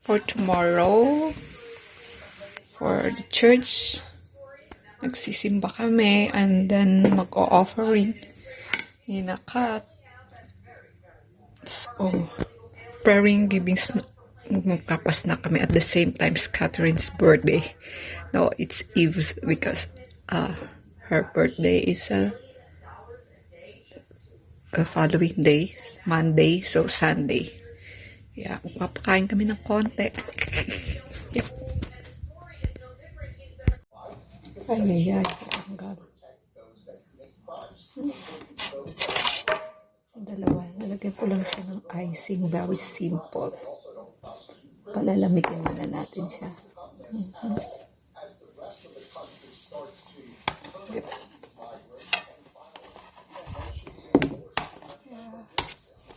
for tomorrow for the church. Nagsisimba kami and then mag-o-offering in a cut. So, praying, giving magpapas na kami at the same time. It's Catherine's birthday. No, it's Eve's because her birthday is a following day, Monday, so Sunday. Yeah, magpapakain kami ng konti. Yep. Ay. Dalawa. Nalagyan ko lang siya ng icing. Very simple. Palalamigin muna natin siya. Yep.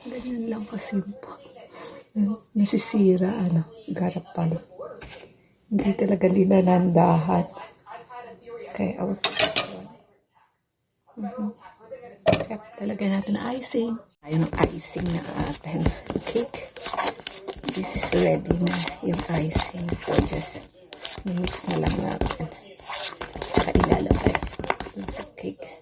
Ganyan lang kasimple. Nasisira, garapan. Hindi talaga linanandahan. Okay, I will put this one. Yep, talagyan natin ng icing. Ayun ang icing na atin. Cake. This is ready na yung icing. So, just mix na lang natin. Tsaka ilalagay dun sa cake.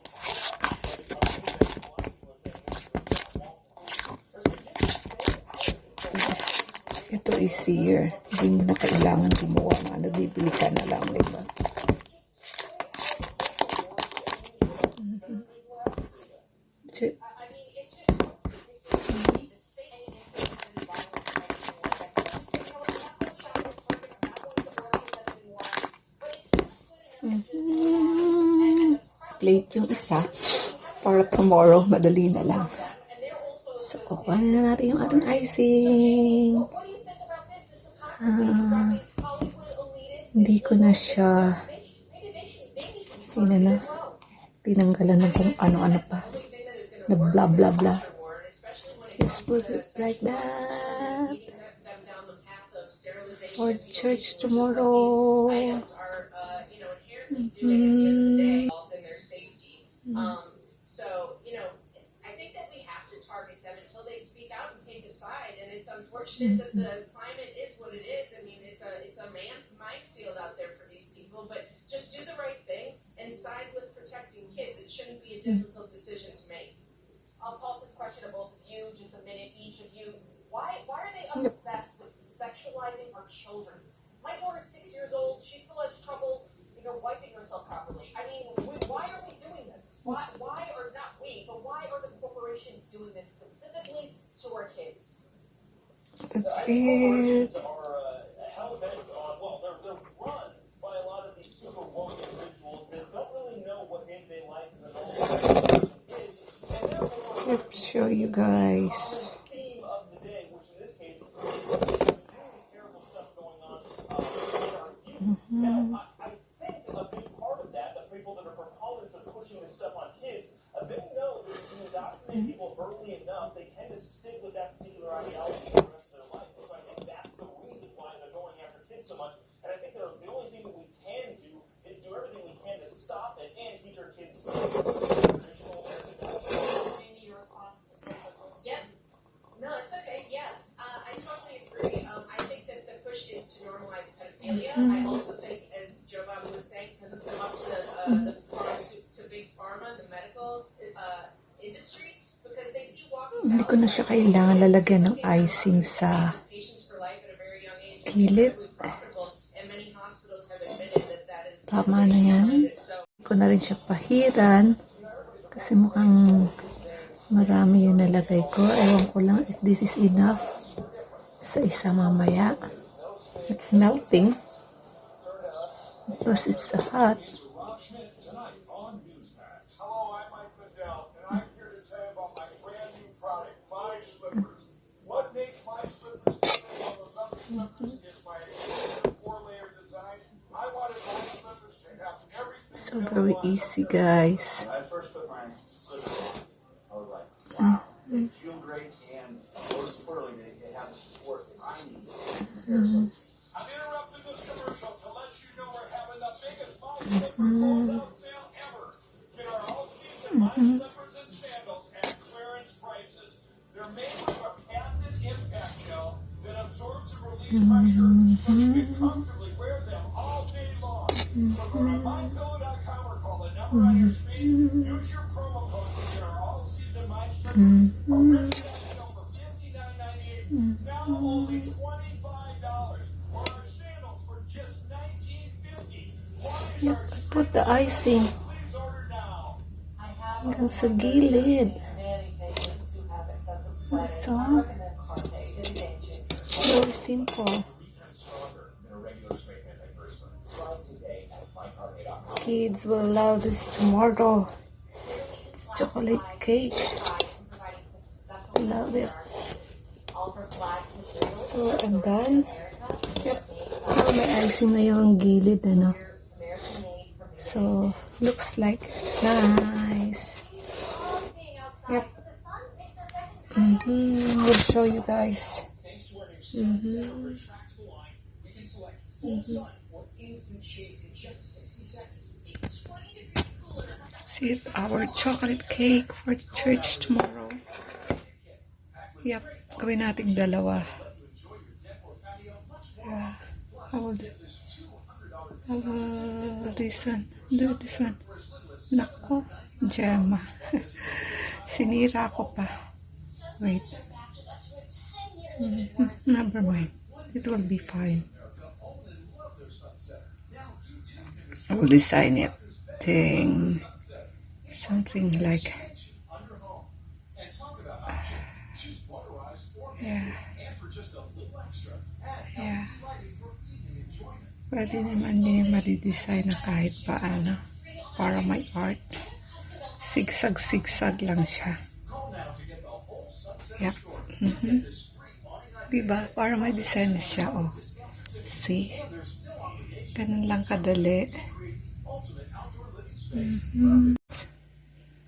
Ito easier. Hindi mo na kailangan gumawa. Bibili ka na lang, diba? Plate yung isa para tomorrow, madali na lang. So, kukuha na natin yung ating icing. Hindi ko na siya tinanggalan ng kung ano-ano pa na blah blah blah. Just put it like that for church tomorrow. So, I think that we have to target them until they speak out and take a side. And it's unfortunate that the climate is what it is. I mean, it's a minefield out there for these people. But just do the right thing and side with protecting kids. It shouldn't be a difficult decision to make. I'll toss this question to both of you, just a minute each of you. Why are they obsessed with sexualizing our children? My daughter's 6 years old. She still has trouble, wiping herself properly. I mean, why are we doing this? Why are not we, but why are the corporations doing this specifically to our kids? That's it. Are hell-bent on, they're run by a lot of these super woke individuals that don't really know what they like and the normal is. And therefore, Let's show you guys. theme of the day, which in this case is really terrible stuff going on in our youth. Now, I think a big part of that, the people that are proponents of pushing this stuff on kids, they know that if you indoctrinate people early enough, they tend to stick with that particular ideology for the rest of their life. So I think that's the reason why they're going after kids so much. And I think the only thing that we can do is do everything we can to stop it and teach our kids traditional Amy, your response? Yeah. No, it's okay. Yeah. I totally agree. I think that the push is to normalize pedophilia. I also think, as Joe Bob was saying, to hook them up to to big pharma, the medical industry, because they see walking Hindi ko na siya kailangan lalagyan ng icing sa gilid. Tama na yan. Hindi ko na rin siya pahiran kasi mukhang marami yung nalagay ko. Ewan ko lang if this is enough sa isa mamaya. It's melting because it's hot. Hello, I'm Mike Lindell, and I'm here to tell you about my brand new product, My Slippers. What makes My Slippers different from those other slippers is my exclusive 4-layer design. I wanted My Slippers to have everything. So very easy, guys. When I first put my slippers on, I was like, wow, they feel great, and most importantly, they have the support that I need in comparison. I'm interrupting this commercial to let you know we're having the biggest My Slipper closeout sale ever. Get our all-season My Slippers and sandals at clearance prices. They're made with a patented impact gel that absorbs and releases pressure shirt so you can comfortably wear them all day long. So go to mypillow.com or call the number on your screen. Use your promo code to get our all-season My Slippers. Originally sell for $59.98, now only $25. Or our sandals for just $19.50. Why is our Put the icing Please order now. hanggang sa gilid. So, very simple. Kids will love this tomorrow. It's chocolate cake. I love it. So, and then, yep. Oh, may icing na yung gilid, ano. So, looks like nice. Yep. We'll show you guys. See it, our chocolate cake for church tomorrow. Yep, gawin natin dalawa. Yeah, I will this one. Do this one. Nako, Gemma. Sinira ko pa. Wait. Never mind. It will be fine. I will design it. Something like. Yeah. Yeah. Pwede naman din madidesign na kahit paano para may art. Sigsag-sigsag lang siya. Yep. Diba? Para may design na siya. Oh. See? Ganun lang kadali.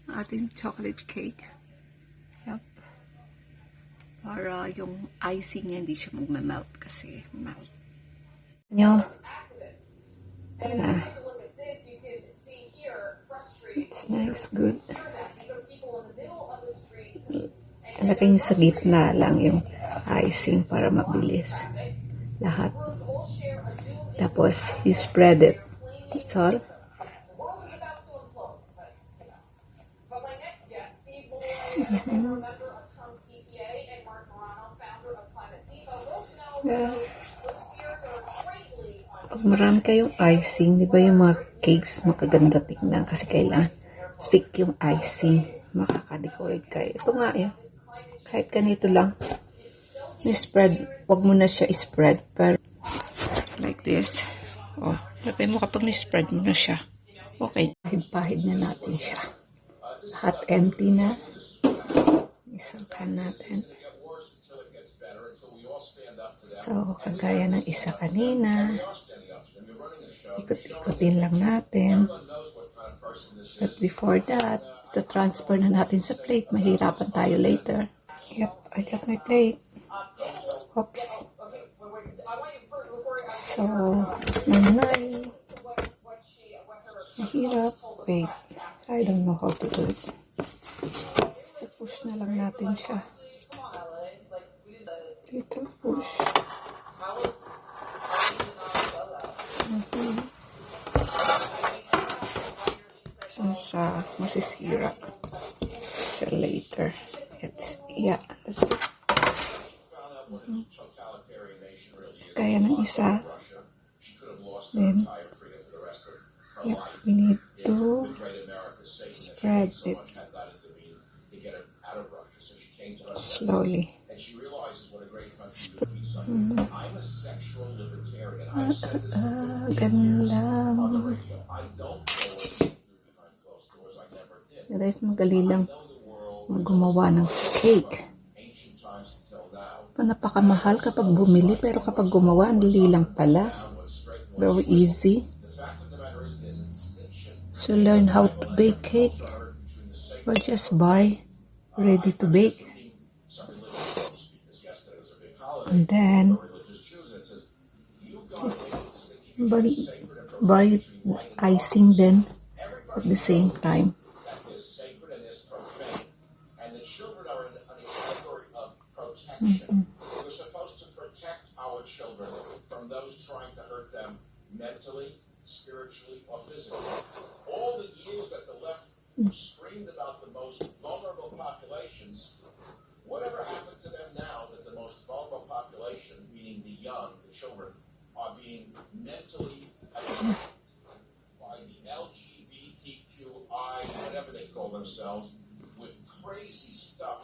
Ating chocolate cake. Yep. Para yung icing niya hindi siya magmamelt kasi melt. Nyo. It's nice, good. Alagay nyo sa gitna lang yung icing para mabilis. Lahat. Tapos, you spread it. That's all. Yeah. Pag marami kayong icing, di ba yung mga cakes makaganda tingnan kasi kailangan stick yung icing. Makaka-decorate kayo. Ito nga yun. Kahit ganito lang. Ni-spread. Huwag mo na siya i-spread. Pero, like this. Oh, lagay mo kapag ni-spread mo na siya. Okay. Pahid na natin siya. Lahat empty na. Isangkan natin. So, kagaya ng isa kanina. Ikot-ikotin lang natin. But before that, to transfer na natin sa plate. Mahirapan tayo later. Yep, I got my plate. Oops. So, nanay. Mahirap. Wait, I don't know how to do it. Push na lang natin siya. Dito, push. Sa masisira siya later. It's, yeah, that's it. Kaya ng isa. Then, yep, we need to spread it slowly. Ganun lang. Guys, magali lang gumawa ng cake. Napakamahal kapag bumili, pero kapag gumawa, ang dali lang pala. Very easy. So learn how to bake cake or just buy ready to bake. And then buy icing then at the same time. We're supposed to protect our children from those trying to hurt them mentally, spiritually, or physically. All the years that the left screamed about the most vulnerable populations, whatever happened to them now that the most vulnerable population, meaning the young, the children, are being mentally attacked by the LGBTQI, whatever they call themselves, with crazy stuff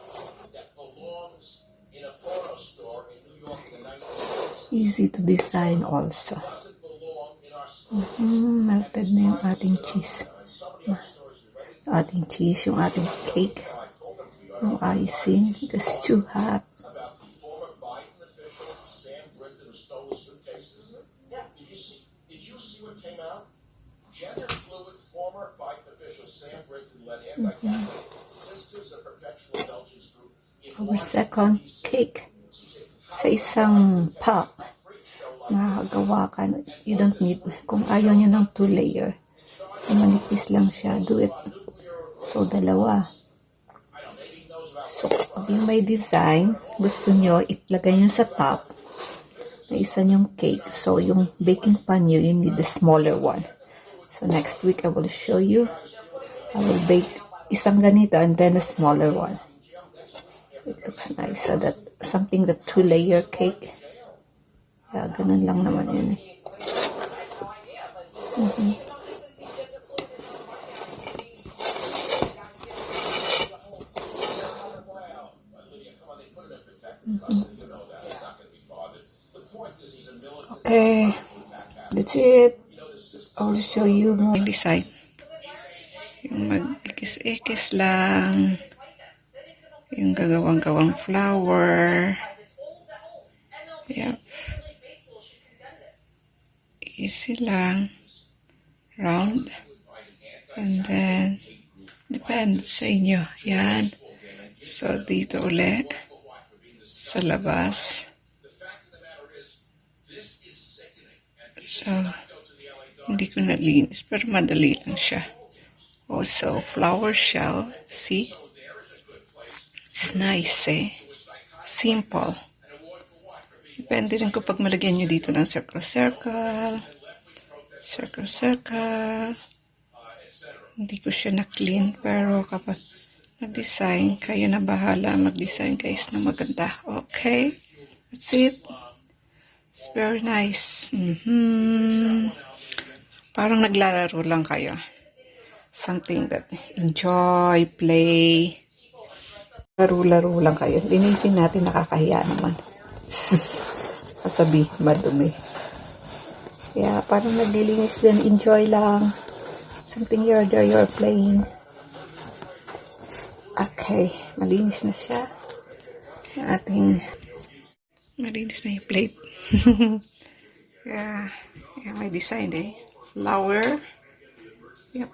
that belongs in a photo store in New York in the 1960s. Easy to design also. Doesn't belong in our schools. Melted na yung ating cheese. Yung ating cheese, yung ating cake, yung icing, because too hot. About the former Biden official, Sam Brinton, who stole his suitcases. Yeah. Did you see what came out? Gender fluid former Biden official Sam Brinton led anti-Catholic Sisters of Perpetual Indulgence group in Our second cake sa isang pot. Makakagawa ka. You don't need, kung ayaw nyo ng 2-layer, manipis lang siya, do it. So, dalawa. So, pag yung may design, gusto nyo, itlagay nyo sa top, na isa yung cake. So, yung baking pan nyo, you need the smaller one. So, next week, I will show you. I will bake isang ganito and then a smaller one. It looks nice. So, that, something the 2-layer cake. Yeah, ganun lang naman yun. Okay, that's it. I will show you more design. Yung mag-ikis-ikis lang. Yung gagawang-gawang flower. Yep. Easy lang. Round. And then, depende sa inyo. Yan. So, dito ulit. Sa labas. So, hindi ko nalinis. Pero madali lang siya. Also, flower shell. See? It's nice, eh? Simple. Depende rin ko pag malagyan nyo dito ng circle-circle. Circle-circle. Hindi ko siya na-clean. Pero kapag nag-design, kayo na bahala mag-design guys na maganda. Okay? That's it. It's very nice. Parang naglalaro lang kayo. Something that enjoy, play. Laro-laro lang kayo. Linisin natin, nakakahiya naman. Kasabi, madumi. Yeah, parang naglilinis din. Enjoy lang. Something you're playing. Okay, malinis na siya. Malinis na yung plate. Yeah, may design eh. Flower. Yep.